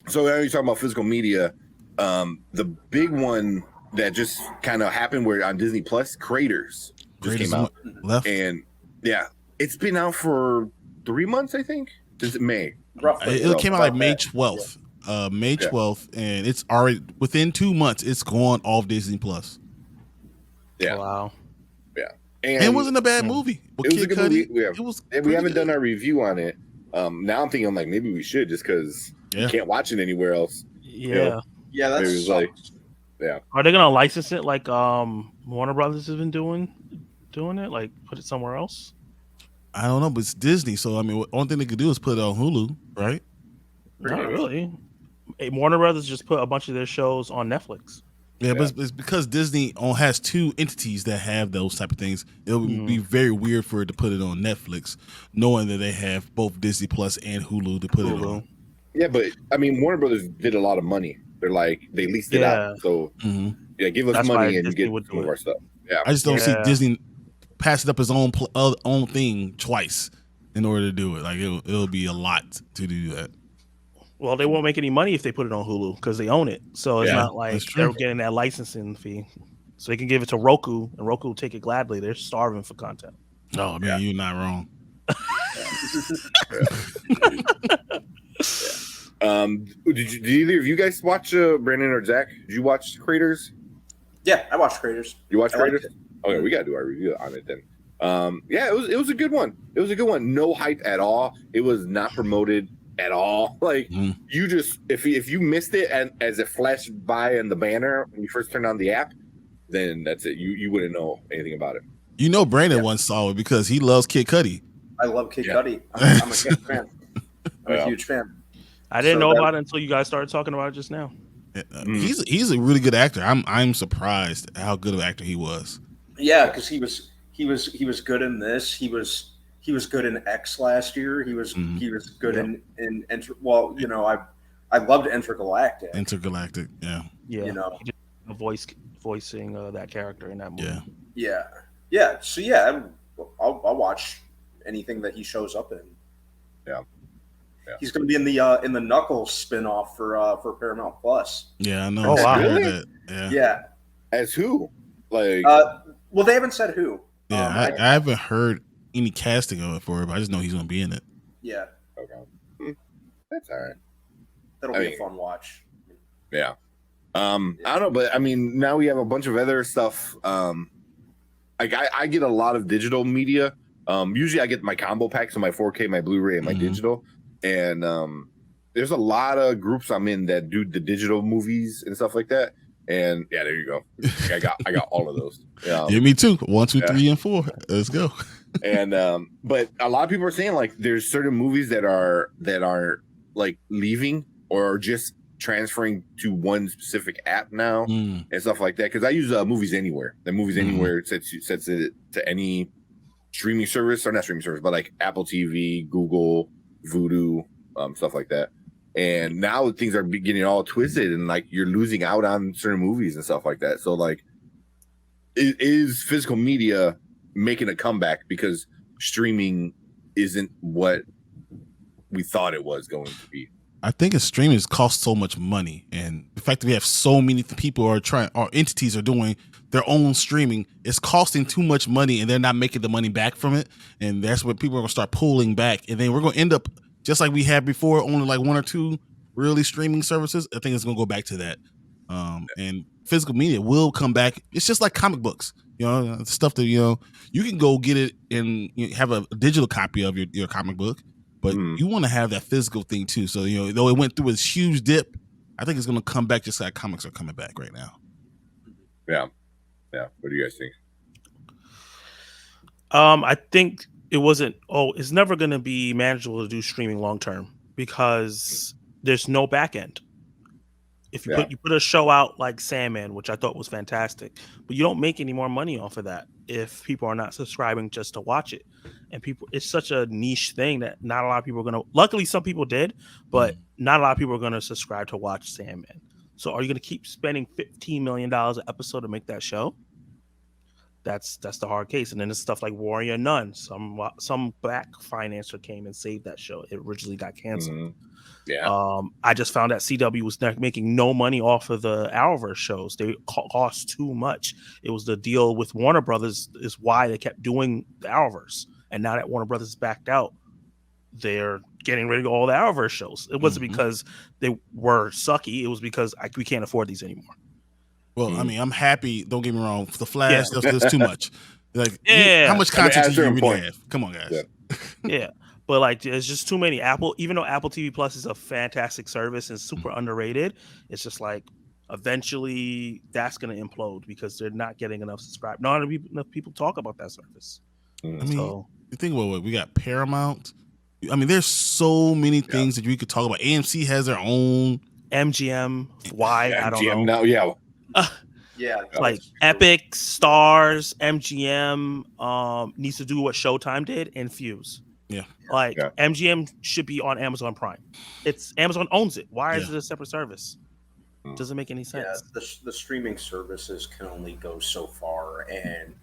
So now you're talking about physical media. The big one that just kind of happened where on Disney Plus, Creators just Greatest came out, left. and yeah, it's been out for 3 months, I think, since May. Roughly. It came out like May that. 12th. May 12th, and it's already within 2 months. It's going off Disney Plus. Yeah, Wow. yeah, And it wasn't a bad movie. It was a good movie. It was. We haven't done our review on it. Now I'm thinking, like, maybe we should, just because you can't watch it anywhere else. Yeah, you know? Yeah, that's like, yeah. Are they gonna license it like Warner Brothers has been doing it? Like put it somewhere else? I don't know, but it's Disney, so I mean, the only thing they could do is put it on Hulu, right? Not really. Warner Brothers just put a bunch of their shows on Netflix. Yeah, but it's because Disney has two entities that have those type of things. It would be very weird for it to put it on Netflix, knowing that they have both Disney Plus and Hulu to put it on. Yeah, but I mean, Warner Brothers did a lot of money. They're like, they leased it out. So yeah, give us money and you get some of our stuff. Yeah, I just don't see Disney passing up his own thing twice in order to do it. Like it'll be a lot to do that. Well, they won't make any money if they put it on Hulu because they own it. So it's not like they're getting that licensing fee. So they can give it to Roku, and Roku will take it gladly. They're starving for content. Oh man, you're not wrong. Did either of you guys watch Brandon or Zach? Did you watch Creators? Yeah, I watched Creators. You watched Creators? Okay, we gotta do our review on it then. Yeah, it was a good one. It was a good one. No hype at all. It was not promoted at all. Like you just if you missed it and as it flashed by in the banner when you first turned on the app, then that's it. You wouldn't know anything about it. You know, Brandon once saw it because he loves Kid Cudi. I love Kid Cudi. I'm a huge fan. I'm a huge fan. I didn't know about it until you guys started talking about it just now. He's a really good actor. I'm surprised how good of an actor he was. Yeah, because he was good in this. He was good in X last year. He was good in well, you know, I loved Intergalactic. Intergalactic, yeah. You know, he did voicing that character in that movie. Yeah. So yeah, I'll watch anything that he shows up in. Yeah. He's going to be in the Knuckles spinoff for Paramount Plus. Yeah, I know. Oh wow. That. Yeah. As who? Like. Well, they haven't said who. Yeah, I haven't heard any casting of it for it, but I just know he's going to be in it. Yeah. Okay. That's all right. That'll be a fun watch. Yeah. I don't know, but I mean, now we have a bunch of other stuff. Like I get a lot of digital media. Usually I get my combo packs of my 4K, my Blu-ray, and my digital. And there's a lot of groups I'm in that do the digital movies and stuff like that. And yeah, there you go. I got all of those. Yeah, me too. 1, 2, 3, and 4. Let's go. And but a lot of people are saying like there's certain movies that are like leaving or just transferring to one specific app now and stuff like that. Because I use Movies Anywhere. The Movies Anywhere sets it to any streaming service, or not streaming service, but like Apple TV, Google, Vudu, stuff like that. And now things are getting all twisted, and like you're losing out on certain movies and stuff like that. So like, is physical media making a comeback because streaming isn't what we thought it was going to be? I think streaming costs so much money, and the fact that we have so many people or entities are doing their own streaming, it's costing too much money, and they're not making the money back from it. And that's when people are gonna start pulling back, and then we're gonna end up just like we had before, only like 1 or 2 really streaming services. I think it's gonna go back to that. And physical media will come back. It's just like comic books, you know, stuff that you can go get it and have a digital copy of your comic book. But you want to have that physical thing too. So, though it went through this huge dip, I think it's going to come back just like comics are coming back right now. Yeah. Yeah. What do you guys think? I think it's never going to be manageable to do streaming long term because there's no back end. If you put a show out like Sandman, which I thought was fantastic, but you don't make any more money off of that if people are not subscribing just to watch it. And it's such a niche thing that not a lot of people are going to, luckily some people did, but not a lot of people are going to subscribe to watch Sandman. So are you going to keep spending $15 million an episode to make that show? That's the hard case. And then there's stuff like Warrior Nun. Some black financier came and saved that show. It originally got canceled. Yeah. I just found that CW was making no money off of the Arrowverse shows. They cost too much. It was the deal with Warner Brothers is why they kept doing the Arrowverse. And now that Warner Brothers backed out, they're getting rid of all the Arrowverse shows. It wasn't because they were sucky. It was because we can't afford these anymore. Well, I mean, I'm happy. Don't get me wrong. The Flash, there's too much. Like, how much content do you really have? Come on, guys. Yeah. But like, there's just too many. Even though Apple TV Plus is a fantastic service and super underrated, it's just like eventually that's going to implode because they're not getting enough subscribers. Not enough people talk about that service. I mean, you think about what we got. Paramount. I mean, there's so many things that we could talk about. AMC has their own MGM. Why? I don't know. Now, yeah. Like Epic, Stars, MGM needs to do what Showtime did and Fuse. Yeah. MGM should be on Amazon Prime. Amazon owns it. Why is it a separate service? Doesn't make any sense. Yeah, the streaming services can only go so far, and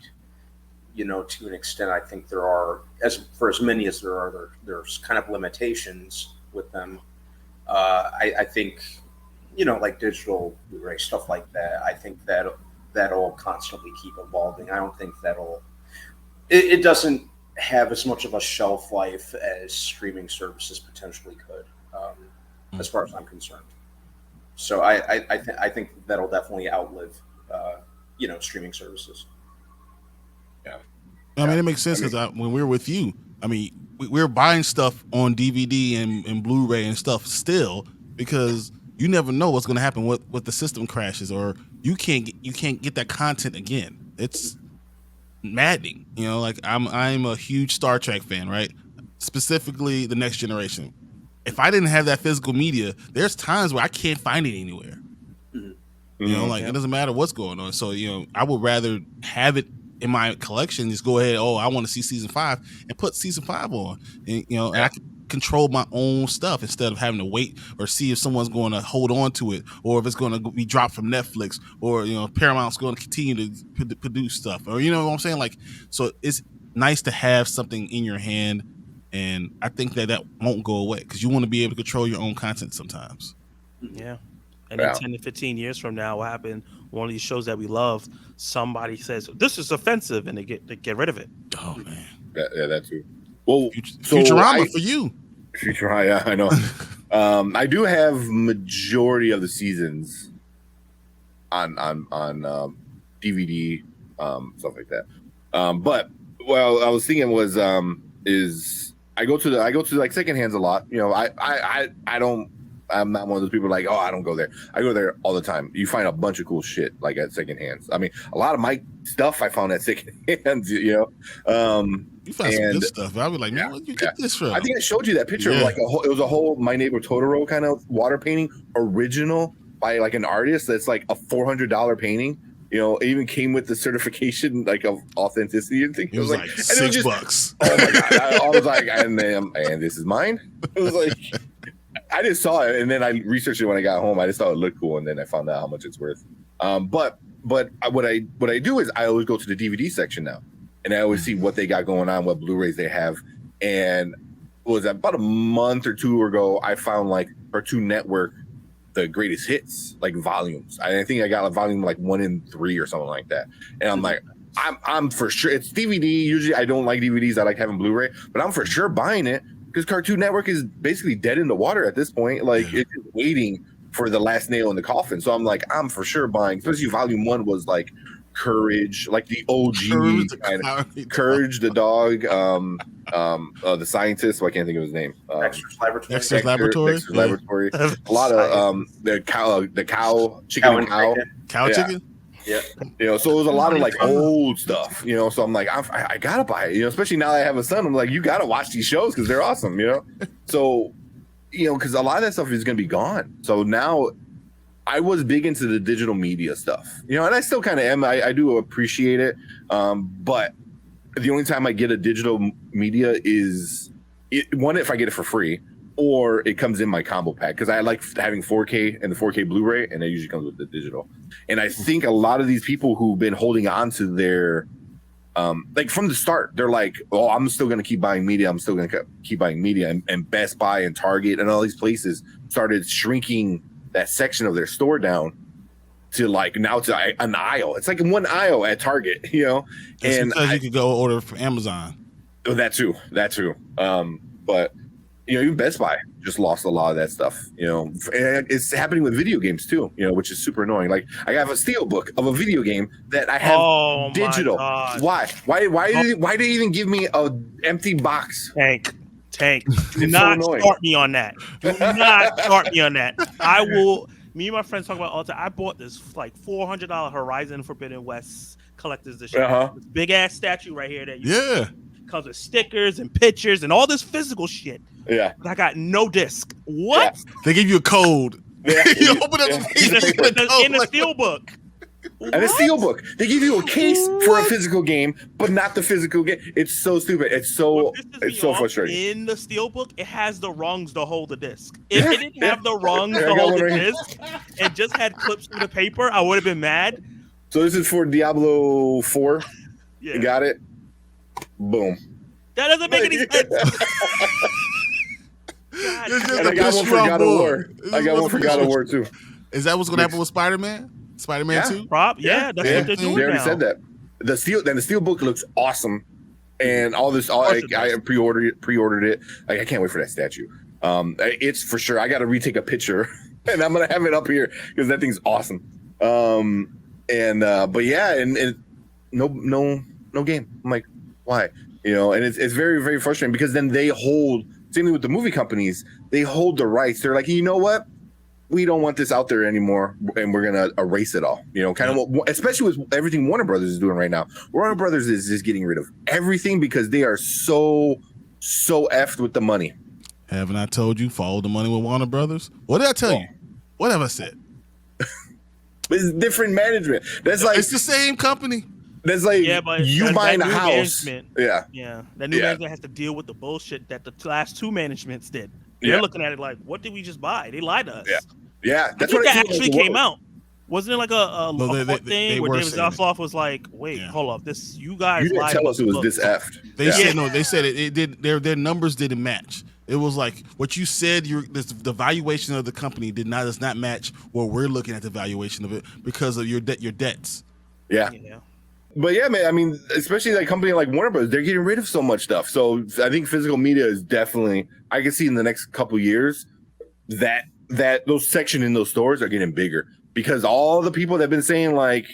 to an extent, I think there are as many as there are, there's kind of limitations with them. I think. Like digital Blu-ray stuff like that. I think that'll constantly keep evolving. I don't think it doesn't have as much of a shelf life as streaming services potentially could, as far as I'm concerned. So I think that'll definitely outlive, streaming services. Yeah. I mean, it makes sense because when we were with you, I mean, we're buying stuff on DVD and Blu-ray and stuff still because you never know what's going to happen with the system crashes, or you can't get that content again. It's maddening, Like I'm a huge Star Trek fan, right? Specifically, the Next Generation. If I didn't have that physical media, there's times where I can't find it anywhere. It doesn't matter what's going on. So I would rather have it in my collection. Just go ahead. Oh, I want to see season 5 and put season 5 on, and and I can control my own stuff instead of having to wait or see if someone's going to hold on to it, or if it's going to be dropped from Netflix, or Paramount's going to continue to produce stuff, or what I'm saying. Like, so it's nice to have something in your hand, and I think that won't go away because you want to be able to control your own content sometimes. Yeah. And in 10 to 15 years from now, what happened? One of these shows that we love, somebody says this is offensive, and they get rid of it. Oh man, yeah, that's true. Well, Futurama for you. Futurama, yeah, I know. I do have majority of the seasons on DVD, stuff like that. But I was thinking was I go to like secondhands a lot. I'm not one of those people like, oh, I don't go there. I go there all the time. You find a bunch of cool shit like at secondhands. I mean, a lot of my stuff I found at secondhands. You found some good stuff. I was like, man, where'd you get this from? I think I showed you that picture of like it was a whole My Neighbor Totoro kind of water painting, original by like an artist. That's like a $400 painting. It even came with the certification like of authenticity and things. It was like $6. Oh my god! I was like, and this is mine. It was like. I just saw it, and then I researched it when I got home. I just thought it looked cool, and then I found out how much it's worth. But what I do is I always go to the DVD section now, and I always see what they got going on, what Blu-rays they have. And was about a month or two ago, I found like Cartoon Network, the greatest hits, like volumes. I think I got a volume like 1 in 3 or something like that. And I'm like, I'm for sure it's DVD. Usually I don't like DVDs. I like having Blu-ray, but I'm for sure buying it. Because Cartoon Network is basically dead in the water at this point. Like it's just waiting for the last nail in the coffin. So I'm like, I'm for sure buying. Especially Volume 1 was like Courage, like the OG Courage, the dog, the scientist. Well, I can't think of his name. Dexter's Laboratory. Dexter's Laboratory. Dexter's Laboratory. A lot of the cow, chicken, cow chicken. Yeah, so it was a lot of like old stuff, so I'm like, I gotta buy it, especially now that I have a son. I'm like, you gotta watch these shows because they're awesome, so because a lot of that stuff is gonna be gone. So now I was big into the digital media stuff, and I still kind of am. I do appreciate it, but the only time I get a digital media is one, if I get it for free, or it comes in my combo pack, because I like having 4K and the 4K Blu-ray, and it usually comes with the digital. And I think a lot of these people who've been holding on to their like from the start, they're like, "Oh, I'm still going to keep buying media. I'm still going to keep buying media." And Best Buy and Target and all these places started shrinking that section of their store down to like now to an aisle. It's like one aisle at Target, you know. That's and because you could go order from Amazon. That too. But you know, even Best Buy just lost a lot of that stuff. You know, and it's happening with video games too. You know, which is super annoying. Like I have a steelbook of a video game that I have digital. Why? Why did they even give me a empty box? Tank. Do not start me on that. Do not start me on that. I will. Me and my friends talk about all the time. I bought this like $400 Horizon Forbidden West collector's edition. This big ass statue right here that comes with stickers and pictures and all this physical shit. Yeah. But I got no disc. What? Yeah. They give you a code. Yeah. You open up the page in the steelbook. And a steelbook. They give you a case for a physical game, but not the physical game. It's so stupid. It's so frustrating. In the steelbook, it has the rungs to hold the disc. If it didn't have the rungs to hold the disc and just had clips through the paper, I would have been mad. So this is for Diablo 4. Yeah. You got it? Boom. That doesn't make any sense. And I got one for God of War. I got one for God of War too. Is that what's going to happen with Spider-Man? Spider-Man 2? That's what they're doing. They already now. said that. The steelbook looks awesome, and all this. I pre-ordered it. Like, I can't wait for that statue. It's for sure. I got to retake a picture, and I'm gonna have it up here because that thing's awesome. But yeah, and no game. I'm like, why? You know, and it's very, very frustrating because then they hold. Same thing with the movie companies. They hold the rights. They're like, you know what? We don't want this out there anymore, and we're gonna erase it all. You know, kind of, especially with everything Warner Brothers is doing right now. Warner Brothers is just getting rid of everything because they are so effed with the money. Haven't I told you follow the money with Warner Brothers? What did I tell you? What have I said? It's different management. That's like it's the same company. That's like but you buying a house. That new management has to deal with the bullshit that the last two managements did. They're looking at it like, what did we just buy? They lied to us. Yeah. That's what that actually came out. Wasn't it like a thing where David Zaslav was like, "Wait, hold up, this you guys didn't lied tell to us it was this effed." They said no. They said it did. Their numbers didn't match. It was like what you said. The valuation of the company does not match what we're looking at the valuation of it because of your debts. Yeah. But yeah, man, I mean, especially like a company like Warner Bros., they're getting rid of so much stuff. So I think physical media is definitely, I can see in the next couple years that those sections in those stores are getting bigger because all the people that have been saying like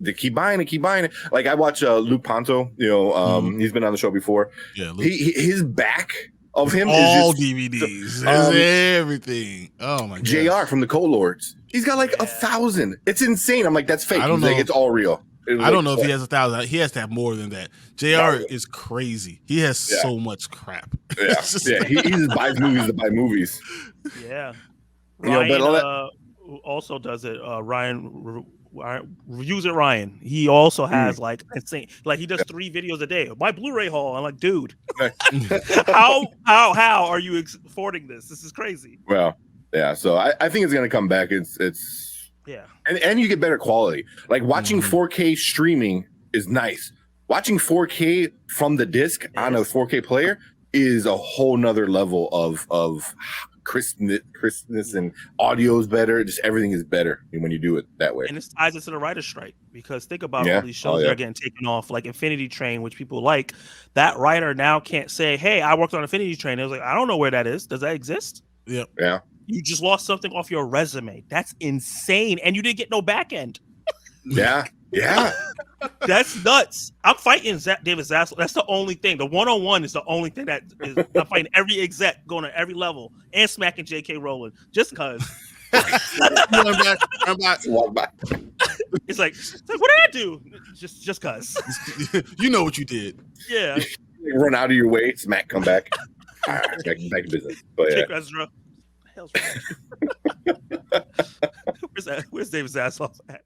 they keep buying it. Like I watch Luke Ponto, you know, he's been on the show before. Yeah, his back of him all is just, DVDs, everything. Oh my god, JR from the Cold Lords, he's got like 1,000. It's insane. I'm like, that's fake. I don't know. Like, it's all real. I don't know if he has 1,000. He has to have more than that. JR is crazy. He has so much crap. Yeah, he just buys movies to buy movies. Yeah, Ryan also does it. Ryan reviews it. Ryan. He also has like insane. Like he does 3 videos a day. My Blu-ray haul. I'm like, dude, how are you affording this? This is crazy. Well, yeah. So I think it's gonna come back. It's. Yeah, and you get better quality. Like watching 4K streaming is nice. Watching 4K from the disc on a 4K player is a whole nother level of crispness and audio is better. Just everything is better when you do it that way. And it ties into the writer's strike because think about all these shows that are getting taken off, like Infinity Train, which people like. That writer now can't say, "Hey, I worked on Infinity Train." It was like, I don't know where that is. Does that exist? Yep. Yeah. You just lost something off your resume. That's insane. And you didn't get no back end. Yeah. That's nuts. I'm fighting David Zaslav. That's the only thing. The one-on-one is the only thing that is. I'm fighting every exec going to every level and smacking J.K. Rowling just because. I'm back. It's like, what did I do? Just because. You know what you did. Yeah. Run out of your way. Smack, come back. All right, back to business. But yeah. Hell's wrong. Where's David Zaslav at?